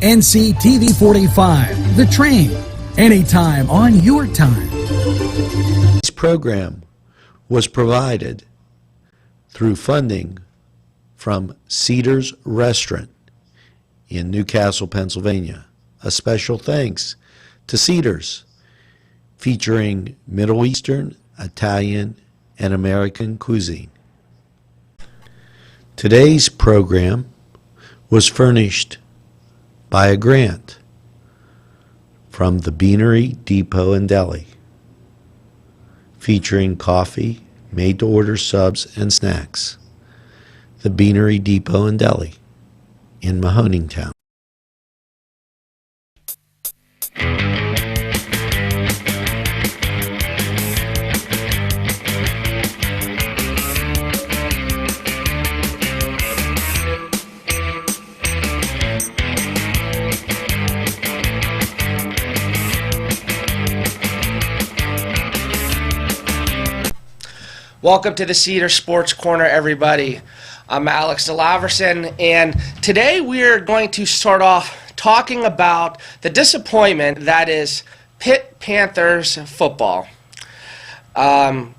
NCTV45, The Train, anytime on your time. This program was provided through funding from Cedars Restaurant in Newcastle, Pennsylvania. A special thanks to Cedars, featuring Middle Eastern, Italian, and American cuisine. Today's program was furnished by a grant from the Beanery Depot and Deli, featuring coffee, made-to-order subs, and snacks. The Beanery Depot and Deli in Mahoningtown. Welcome to the Cedars Sports Corner, everybody. I'm Alex DeLaverson, and today we're going to start off talking about the disappointment that is Pitt Panthers football. As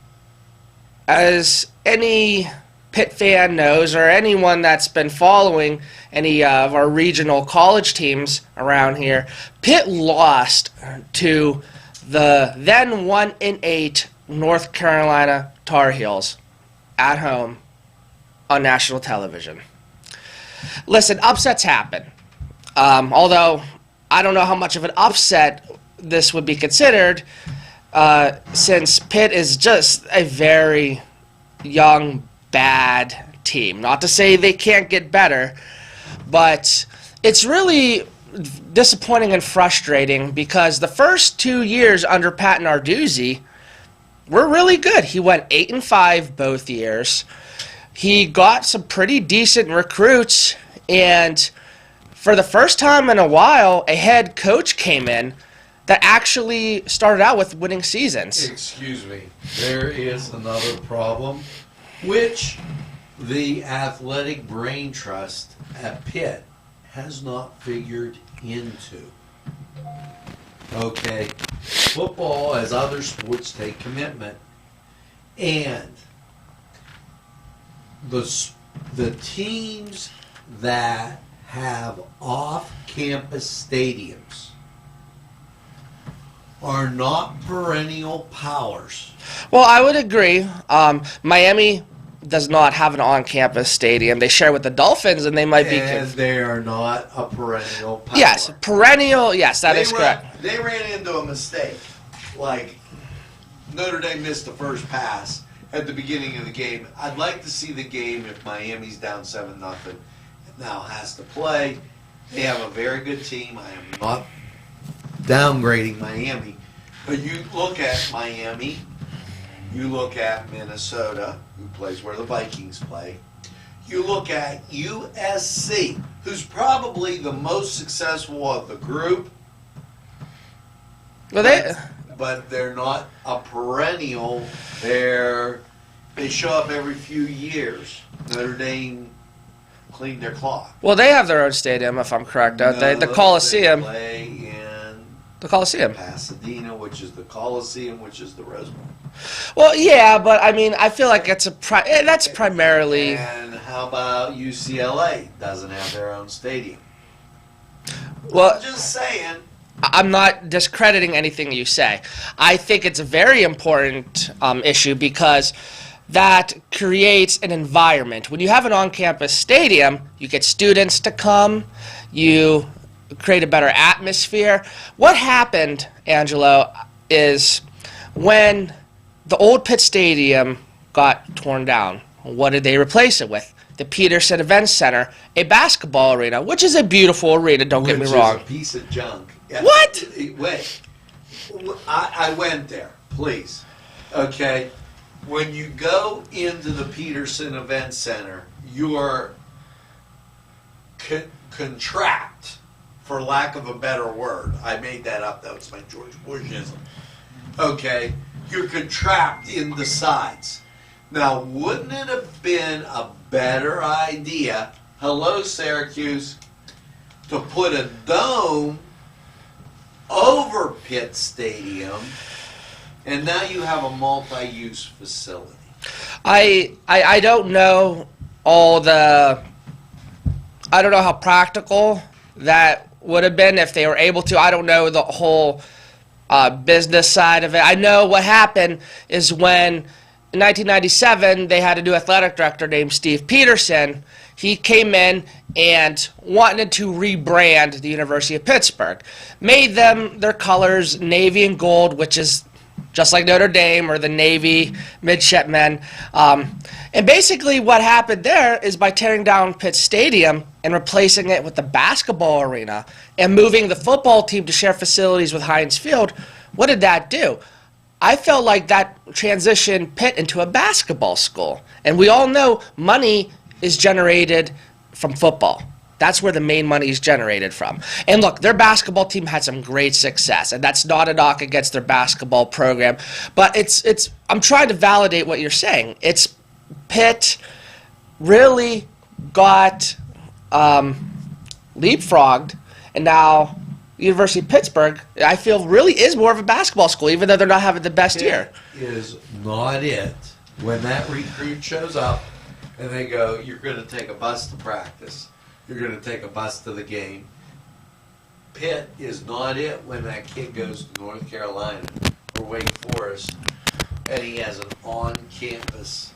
any Pitt fan knows, or anyone that's been following any of our regional college teams around here, Pitt lost to the then 1-8 North Carolina Tar Heels at home on national television. Listen, upsets happen. Although I don't know how much of an upset this would be considered, since Pitt is just a very young, bad team. Not to say they can't get better, but it's really disappointing and frustrating because the first 2 years under Pat Narduzzi were really good. He went 8-5 both years. He got some pretty decent recruits, and for the first time in a while, a head coach came in that actually started out with winning seasons. Excuse me. There is another problem, which the Athletic Brain Trust at Pitt has not figured into. Okay, football, as other sports, take commitment, and the teams that have off-campus stadiums are not perennial powers. Well, I would agree. Miami does not have an on-campus stadium. They share with the Dolphins, and they might be. And they are not a perennial power. Yes, perennial. Yes, that is correct. They ran into a mistake. Like Notre Dame missed the first pass at the beginning of the game. I'd like to see the game if Miami's down 7-0 and now has to play. They have a very good team. I am not downgrading Miami, but you look at Miami. You look at Minnesota, who plays where the Vikings play. You look at USC, who's probably the most successful of the group. Well, but they're not a perennial. They show up every few years. Notre Dame cleaned their clock. Well, they have their own stadium, if I'm correct, don't they? The Coliseum. They play in the Coliseum. Pasadena, which is the Coliseum, which is the Rose Bowl. Well, yeah, but I mean, I feel like it's that's primarily. And how about UCLA? Doesn't have their own stadium. Well, I'm just saying. I'm not discrediting anything you say. I think it's a very important issue because that creates an environment. When you have an on-campus stadium, you get students to come, you create a better atmosphere. What happened, Angelo, is when the old Pitt Stadium got torn down, what did they replace it with? The Peterson Events Center, a basketball arena, which is a beautiful arena, don't get me wrong. Which is a piece of junk. Yeah. What? Wait. I went there, please. Okay? When you go into the Peterson Events Center, you are contract, for lack of a better word. I made that up, though. It's my George Bushism. Okay? You're contract in the sides. Now, wouldn't it have been a better idea, hello, Syracuse, to put a dome over Pitt Stadium, and now you have a multi-use facility. I don't know I don't know how practical that would have been if they were able to. I don't know the whole business side of it. I know what happened is when in 1997 they had a new athletic director named Steve Peterson. He came in and wanted to rebrand the University of Pittsburgh. Made them their colors navy and gold, which is just like Notre Dame or the Navy midshipmen. And basically what happened there is by tearing down Pitt Stadium and replacing it with the basketball arena and moving the football team to share facilities with Heinz Field, what did that do? I felt like that transitioned Pitt into a basketball school. And we all know money is generated from football. That's where the main money is generated from. And look, their basketball team had some great success, and that's not a knock against their basketball program. But I'm trying to validate what you're saying. It's Pitt really got leapfrogged, and now University of Pittsburgh, I feel, really is more of a basketball school, even though they're not having the best year. Is not it. When that recruit shows up and they go, you're going to take a bus to practice, you're going to take a bus to the game. Pitt is not it when that kid goes to North Carolina or Wake Forest and he has an on-campus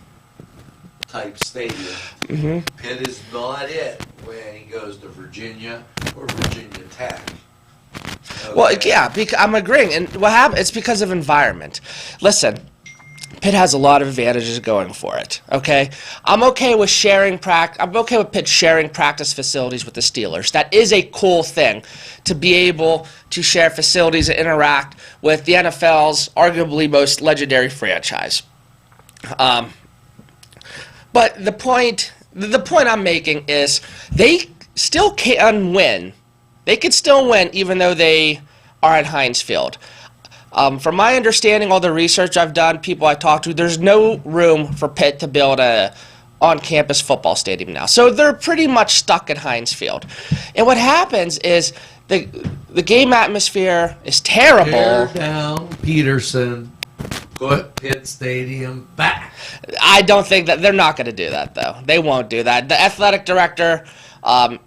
type stadium. Mm-hmm. Pitt is not it when he goes to Virginia or Virginia Tech. Okay. Well, yeah, I'm agreeing. And what happened? It's because of environment. Listen, Pitt has a lot of advantages going for it. Okay, I'm okay with I'm okay with Pitt sharing practice facilities with the Steelers. That is a cool thing, to be able to share facilities and interact with the NFL's arguably most legendary franchise. But the point I'm making is they still can win. They could still win even though they are at Heinz Field. From my understanding, all the research I've done, people I talked to, there's no room for Pitt to build a on-campus football stadium now. So they're pretty much stuck at Heinz Field. And what happens is the game atmosphere is terrible. Tear down Peterson, put Pitt Stadium back. I don't think that they're not going to do that, though. They won't do that. The athletic director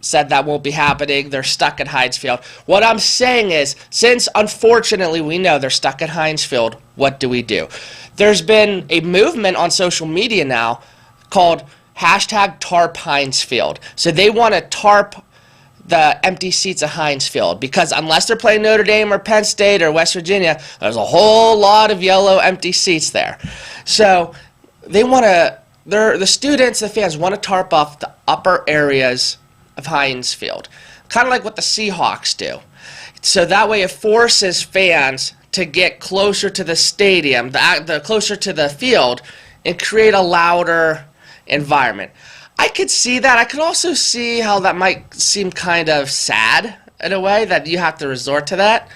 said that won't be happening. They're stuck at Heinz Field. What I'm saying is, since unfortunately we know they're stuck at Heinz Field, what do we do? There's been a movement on social media now called #TarP Heinz Field. So they want to tarp the empty seats at Heinz Field, because unless they're playing Notre Dame or Penn State or West Virginia, there's a whole lot of yellow empty seats there. So they want to, the students, the fans want to tarp off the upper areas of Heinz Field, kind of like what the Seahawks do. So that way it forces fans to get closer to the stadium, the closer to the field, and create a louder environment. I could see that. I could also see how that might seem kind of sad in a way, that you have to resort to that.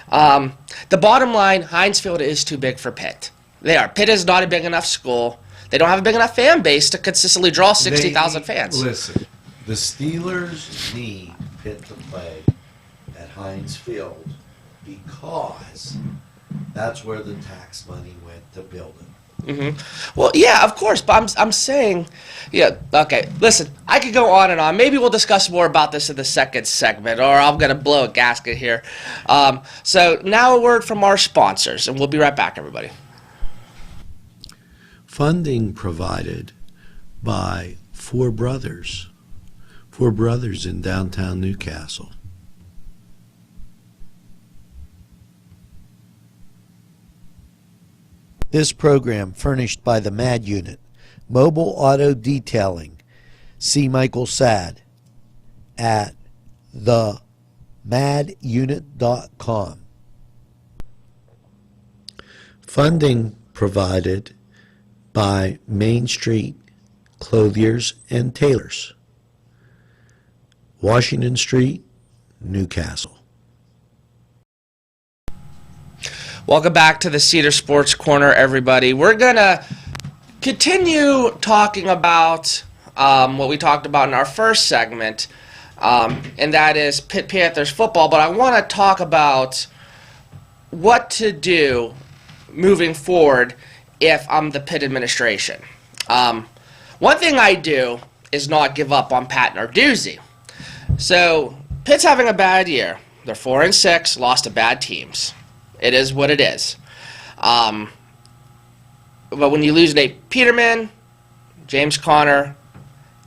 The bottom line, Heinz Field is too big for Pitt. Pitt is not a big enough school. They don't have a big enough fan base to consistently draw 60,000 fans. Listen, the Steelers need Pitt to play at Heinz Field because that's where the tax money went to build it. Mm-hmm. Well, yeah, of course, but I'm saying, yeah, okay, listen, I could go on and on. Maybe we'll discuss more about this in the second segment, or I'm going to blow a gasket here. So now a word from our sponsors, and we'll be right back, everybody. Funding provided by Four Brothers in downtown Newcastle. This program furnished by the MAD Unit, Mobile Auto Detailing. See Michael Sad at themadunit.com. Funding provided by Main Street Clothiers and Tailors, Washington Street, Newcastle. Welcome back to the Cedars Sports Corner, everybody. We're going to continue talking about what we talked about in our first segment, and that is Pitt Panthers football. But I want to talk about what to do moving forward if I'm the Pitt administration. One thing I do is not give up on Pat Narduzzi. So Pitt's having a bad year. They're 4-6, lost to bad teams. It is what it is. But when you lose Nate Peterman, James Conner,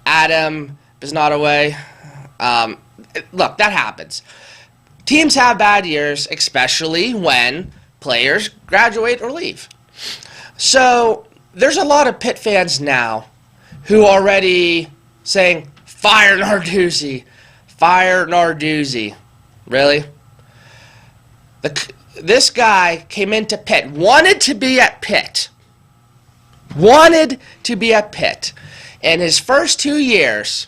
Adam Bisnotaway, look, that happens. Teams have bad years, especially when players graduate or leave. So there's a lot of Pitt fans now who are already saying, fire Narduzzi, fire Narduzzi. Really? This guy came into Pitt, wanted to be at Pitt. Wanted to be at Pitt. And his first 2 years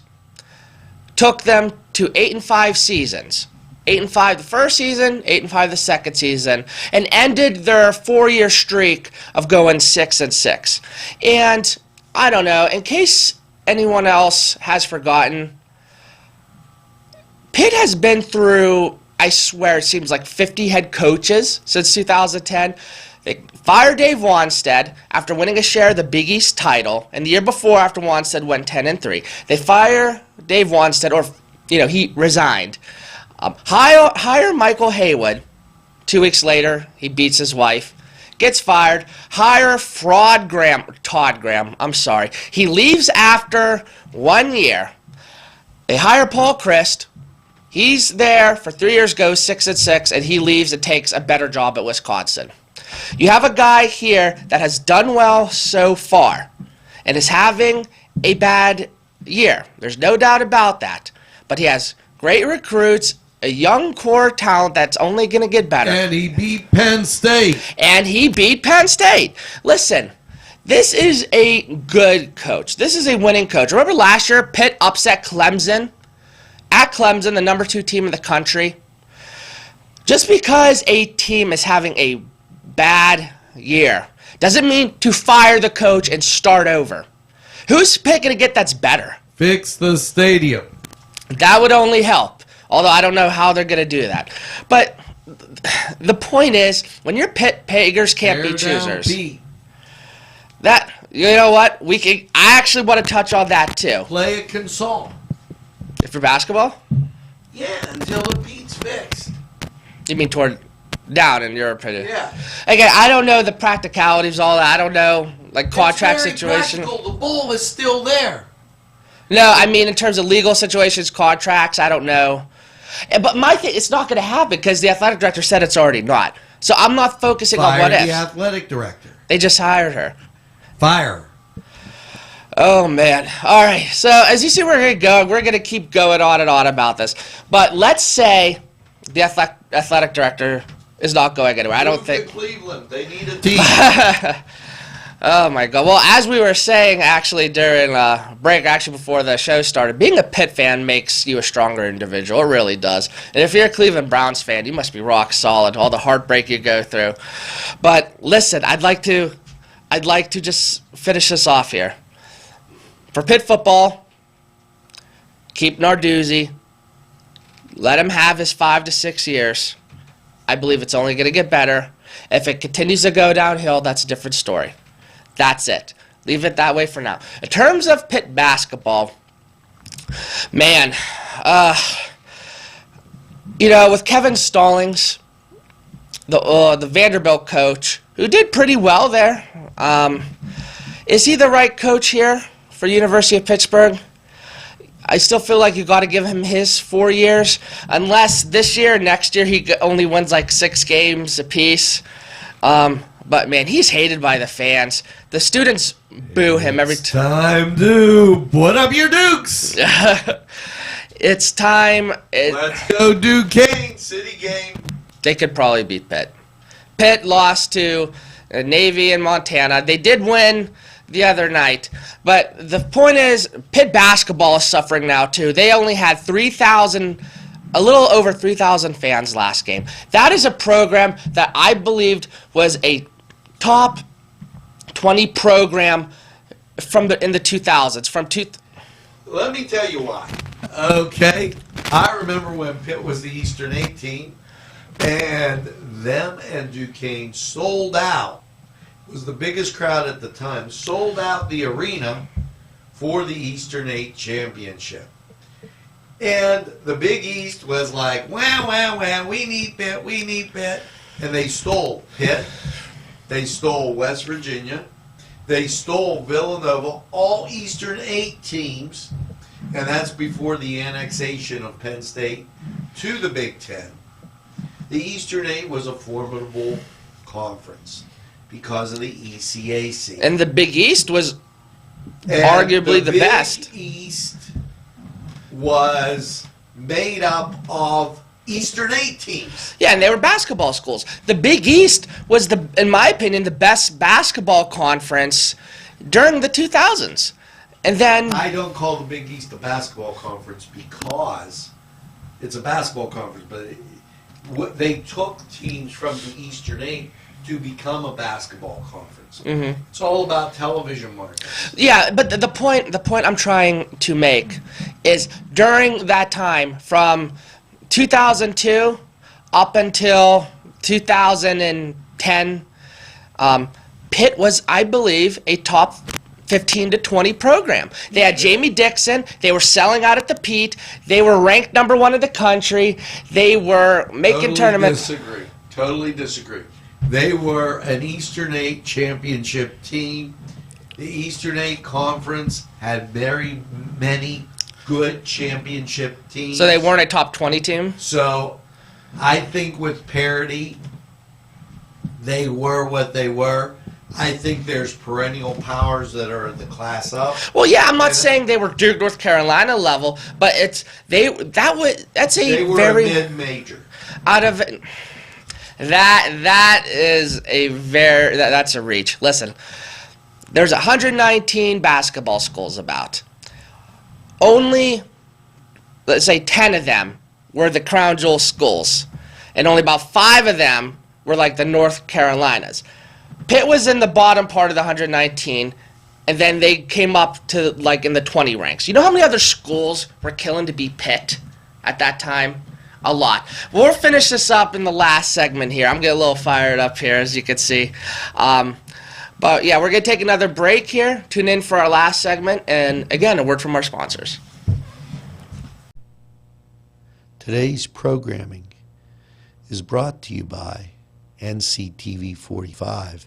took them to 8-5 seasons. 8-5 the first season, 8-5 the second season, and ended their 4-year streak of going 6-6. And I don't know, in case anyone else has forgotten, Pitt has been through, I swear, it seems like 50 head coaches since 2010. They fired Dave Wanstead after winning a share of the Big East title, and the year before, after Wanstead went 10-3. They fire Dave Wanstead, or he resigned. Hire Michael Haywood. 2 weeks later, he beats his wife, gets fired. Hire Todd Graham. I'm sorry. He leaves after 1 year. They hire Paul Christ. He's there for 3 years, goes 6-6, and he leaves and takes a better job at Wisconsin. You have a guy here that has done well so far and is having a bad year. There's no doubt about that. But he has great recruits, a young core talent that's only going to get better. And he beat Penn State. Listen, this is a good coach. This is a winning coach. Remember last year, Pitt upset Clemson? At Clemson, the number 2 team in the country. Just because a team is having a bad year doesn't mean to fire the coach and start over. Who's Pitt going to get that's better? Fix the stadium. That would only help. Although I don't know how they're going to do that. But the point is, when you're Pitt, beggars can't be choosers. That, you know what? I actually want to touch on that too. Play it console. For basketball? Yeah, until the beat's fixed. You mean toward down, in your opinion? Yeah. Again, I don't know the practicalities, all that. I don't know, like, contract situation. Practical. The ball is still there. No, I mean in terms of legal situations, contracts, I don't know. But my thing, it's not going to happen because the athletic director said it's already not. So I'm not focusing on what if. The athletic director. They just hired her. Fire her. Oh, man. All right. So as you see, we're going to go. We're going to keep going on and on about this. But let's say the athletic director is not going anywhere. I don't think. Cleveland. They need a team. Oh, my God. Well, as we were saying, actually, during break, actually before the show started, being a Pitt fan makes you a stronger individual. It really does. And if you're a Cleveland Browns fan, you must be rock solid, all the heartbreak you go through. But listen, I'd like to just finish this off here. For Pitt football, keep Narduzzi. Let him have his 5 to 6 years. I believe it's only going to get better. If it continues to go downhill, that's a different story. That's it. Leave it that way for now. In terms of Pitt basketball, man, with Kevin Stallings, the Vanderbilt coach, who did pretty well there, is he the right coach here for University of Pittsburgh? I still feel like you got to give him his 4 years, unless this year, next year, he only wins like 6 games apiece. But man, he's hated by the fans. The students boo him every time. Time to put up your Dukes. It's time. Let's go Duquesne. City game. They could probably beat Pitt. Pitt lost to Navy and Montana. They did win the other night. But the point is, Pitt basketball is suffering now too. They only had a little over 3,000 fans last game. That is a program that I believed was a top 20 program in the 2000s. Let me tell you why. Okay. I remember when Pitt was the Eastern 8 team, and them and Duquesne sold out. It was the biggest crowd at the time. Sold out the arena for the Eastern 8 championship. And the Big East was like, wow, we need Pitt, we need Pitt. And they stole Pitt. They stole West Virginia. They stole Villanova, all Eastern 8 teams. And that's before the annexation of Penn State to the Big Ten. The Eastern 8 was a formidable conference because of the ECAC. And the Big East was And arguably the best. Big East was made up of Eastern 8 teams. Yeah, and they were basketball schools. The Big East was, in my opinion, the best basketball conference during the 2000s. And then I don't call the Big East a basketball conference because it's a basketball conference, but they took teams from the Eastern 8 to become a basketball conference. Mm-hmm. It's all about television marketing. yeah, but the point I'm trying to make is during that time from 2002 up until 2010, Pitt was, I believe, a top 15 to 20 program. They had Jamie Dixon. They were selling out at the Pete. They were ranked #1 in the country. They were making tournaments. Totally disagree. They were an Eastern 8 championship team. The Eastern 8 conference had very many good championship teams. So they weren't a top 20 team? So I think with parity, they were what they were. I think there's perennial powers that are in the class up. Well, yeah, I'm not saying they were Duke, North Carolina level, but they were a mid-major. Out of that's a reach. Listen, there's 119 basketball schools about. Only, let's say 10 of them were the crown jewel schools, and only about 5 of them were like the North Carolinas. Pitt was in the bottom part of the 119, and then they came up to like in the 20 ranks. You know how many other schools were killing to be Pitt at that time? A lot. We'll finish this up in the last segment here. I'm getting a little fired up here, as you can see. But yeah, we're going to take another break here. Tune in for our last segment. And again, a word from our sponsors. Today's programming is brought to you by NCTV45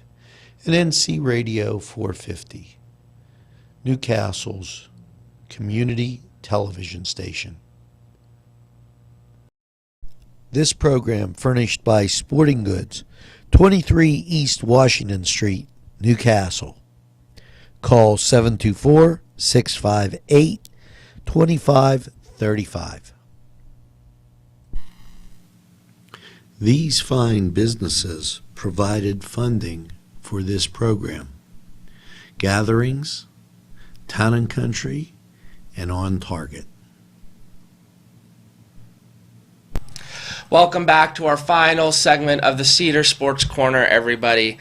and NC Radio 450, Newcastle's community television station. This program furnished by Sporting Goods, 23 East Washington Street, Newcastle. Call 724-658-2535. These fine businesses provided funding for this program. Gatherings, Town and Country, and On Target. Welcome back to our final segment of the Cedars Sports Corner, everybody.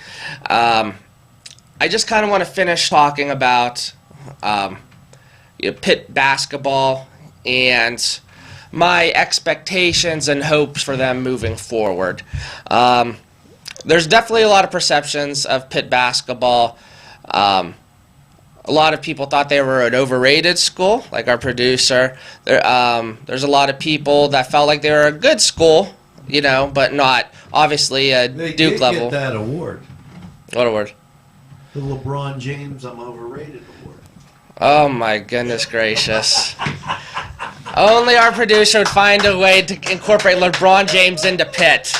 I just kind of want to finish talking about Pitt basketball and my expectations and hopes for them moving forward. There's definitely a lot of perceptions of Pitt basketball. A lot of people thought they were an overrated school, like our producer. There's a lot of people that felt like they were a good school, but not obviously a They Duke did level. get that award. What award? The LeBron James I'm Overrated award. Oh my goodness gracious. Only our producer would find a way to incorporate LeBron James into Pitt.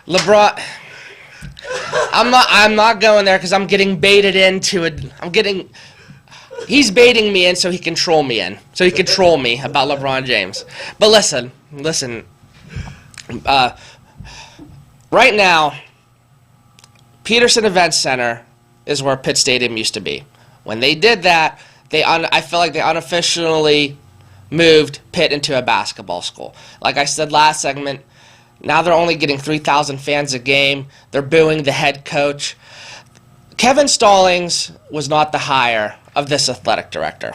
LeBron. I'm not going there because I'm getting baited into it. He's baiting me in so he can troll me about LeBron James. But listen. Right now, Peterson Events Center is where Pitt Stadium used to be. When they did that, I feel like they unofficially moved Pitt into a basketball school. Like I said last segment, now they're only getting 3,000 fans a game. They're booing the head coach. Kevin Stallings was not the hire of this athletic director.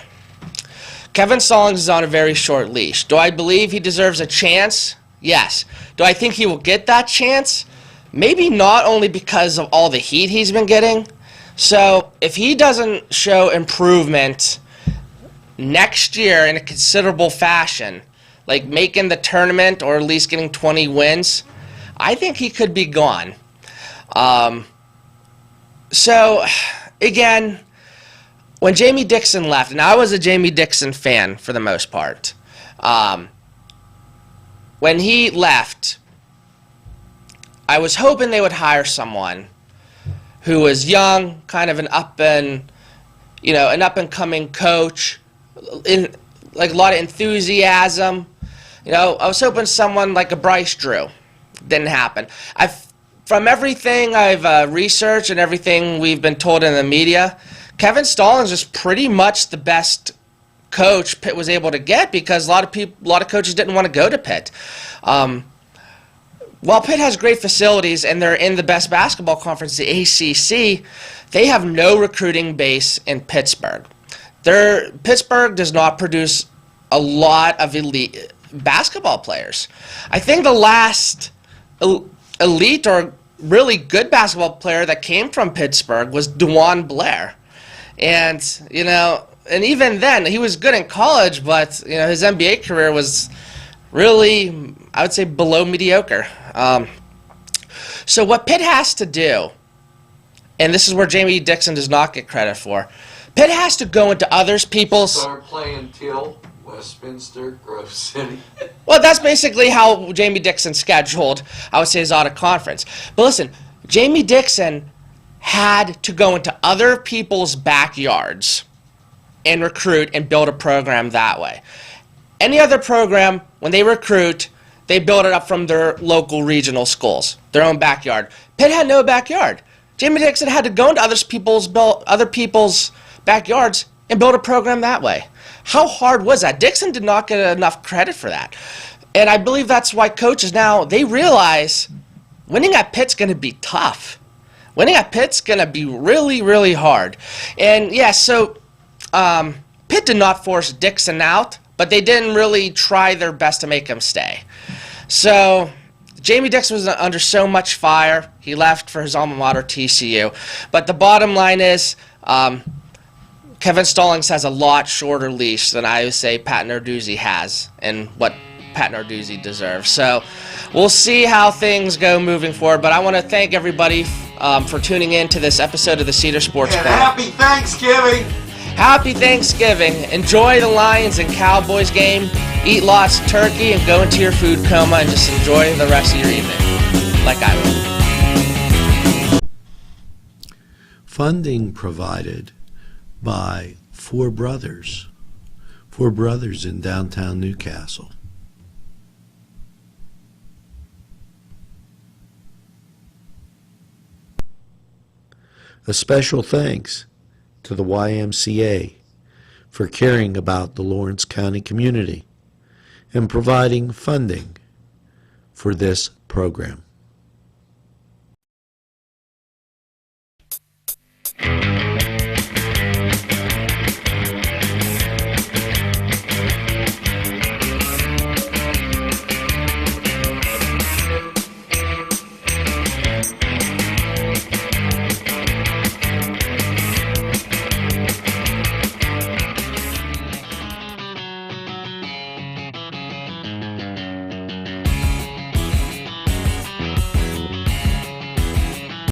Kevin Stallings is on a very short leash. Do I believe he deserves a chance? Yes. Do I think he will get that chance? Maybe not, only because of all the heat he's been getting. So if he doesn't show improvement next year in a considerable fashion, like making the tournament or at least getting 20 wins, I think he could be gone. So again, when Jamie Dixon left, and I was a Jamie Dixon fan for the most part, when he left, I was hoping they would hire someone who was young, kind of an up and coming coach, in like a lot of enthusiasm. I was hoping someone like a Bryce Drew. Didn't happen. From everything I've researched and everything we've been told in the media, Kevin Stallings is pretty much the best coach Pitt was able to get, because a lot of coaches didn't want to go to Pitt. While Pitt has great facilities and they're in the best basketball conference, the ACC, they have no recruiting base in Pittsburgh. Pittsburgh does not produce a lot of elite basketball players. I think the last elite or really good basketball player that came from Pittsburgh was DeJuan Blair. And, and even then, he was good in college, but, his NBA career was really, I would say, below mediocre. So what Pitt has to do, and this is where Jamie Dixon does not get credit for, Pitt has to go into others people's... Start playing Till, Westminster, Grove City. Well, that's basically how Jamie Dixon scheduled, I would say, his out-of-conference. But listen, Jamie Dixon had to go into other people's backyards and recruit and build a program that way. Any other program, when they recruit, they build it up from their local regional schools, their own backyard. Pitt had no backyard. Jamie Dixon had to go into other people's backyards and build a program that way. How hard was that? Dixon did not get enough credit for that. And I believe that's why coaches now, they realize winning at Pitt's going to be tough. Winning at Pitt's going to be really, really hard. And so Pitt did not force Dixon out, but they didn't really try their best to make him stay. So Jamie Dixon was under so much fire, he left for his alma mater, TCU. But the bottom line is, Kevin Stallings has a lot shorter leash than I would say Pat Narduzzi has, and what Pat Narduzzi deserves. So we'll see how things go moving forward. But I want to thank everybody for tuning in to this episode of the Cedar Sports And Corner. happy Thanksgiving! Happy Thanksgiving. Enjoy the Lions and Cowboys game. Eat lots of turkey and go into your food coma and just enjoy the rest of your evening, like I will. Funding provided by Four Brothers in downtown Newcastle. A special thanks to the YMCA for caring about the Lawrence County community and providing funding for this program.